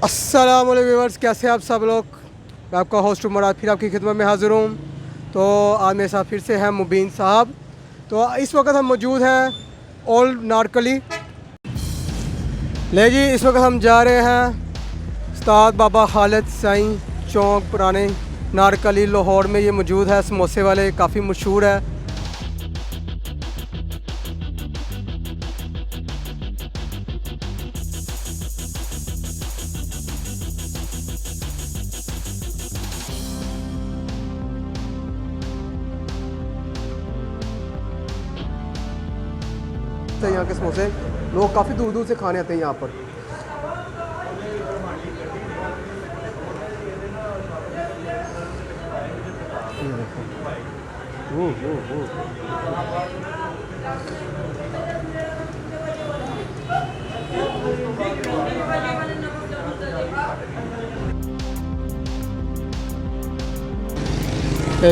अस्सलाम वालेकुम व्यूअर्स, कैसे हैं आप सब लोग। मैं आपका होस्ट उमर आज फिर आपकी खिदमत में हाज़िर हूँ। तो आज मेरे साथ फिर से हैं मुबीन साहब। तो इस वक्त हम मौजूद हैं ओल्ड नारकली। ले जी, इस वक्त हम जा रहे हैं उस्ताद बाबा खालिद साईं चौक पुराने नारकली लाहौर में। ये मौजूद है, समोसे वाले काफ़ी मशहूर है। तो यहाँ के समोसे लोग काफ़ी दूर दूर से खाने आते हैं यहाँ पर।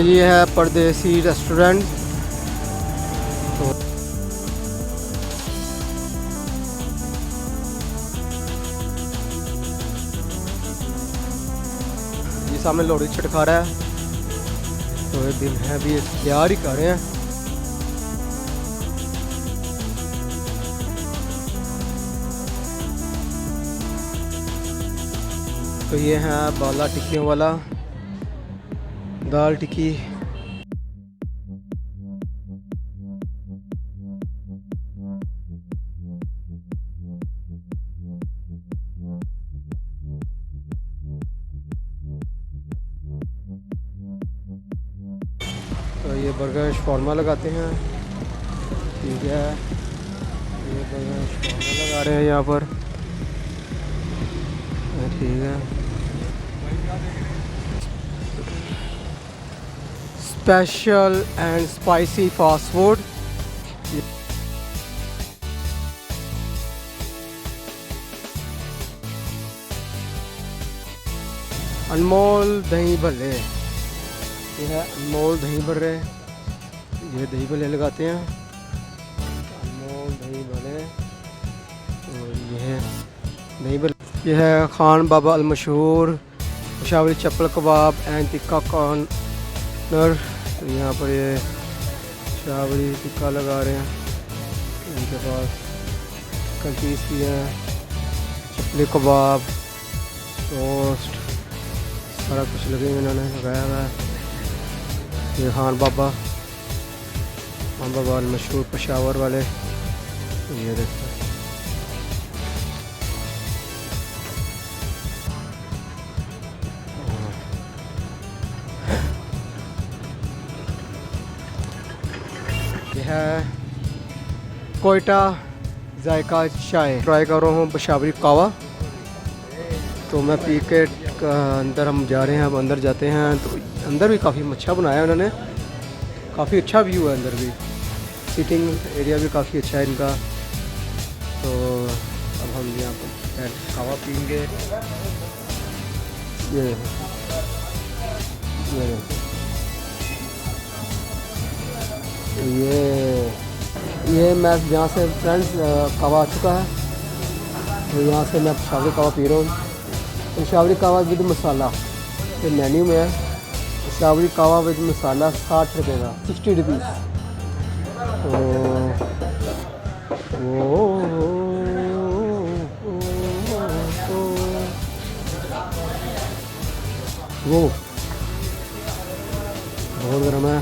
ये है परदेसी रेस्टोरेंट। तो ये सामने लोहड़ी छटका रहा है, तो ये दिन है अभी तैयार ही कर रहे हैं। तो ये है बाला टिक्कियों वाला दाल टिक्की। तो ये बर्गर शॉर्मा लगाते हैं, ठीक है। ये बर्गर शॉर्मा लगा रहे हैं यहाँ पर, ठीक है। Special and spicy fast food. Anmol दही भल्ले, ये है अनमोल दही भल्ले। ये दही भल्ले लगाते हैं, अनमोल दही भल्ले। और ये है दही भल्ले। ये है खान बाबा अल मशहूर पेशावरी चप्पल कबाब एंड टिक्का कॉर्नर। तो यहाँ पर ये पेशावरी टिक्का लगा रहे हैं। इनके पास कंटीस भी हैं, चप्पल कबाब, टोस्ट, सारा कुछ लगे इन्होंने लगाया हुआ है। ये खान बाबा मशहूर पेशावर वाले, ये देखो। ये है कोयटा जायका चाय। ट्राई कर रहा हूँ पेशावरी कावा। तो मैं पी के अंदर हम जा रहे हैं। अब अंदर जाते हैं तो अंदर भी काफ़ी अच्छा बनाया है उन्होंने, काफ़ी अच्छा व्यू है अंदर भी, सीटिंग एरिया भी काफ़ी अच्छा है इनका। तो अब हम यहाँ पर कावा पीएंगे। ये मैं यहाँ से फ्रेंड्स कावा आ चुका है। तो यहाँ से मैं पेशावरी कावा पी रहा हूँ। पेशावरी कावा विद मसाला, ये मेन्यू में है। पेशावरी कावा विद मसाला 60 रुपये का, 60 रुपीज़। वो बहुत गर्म है।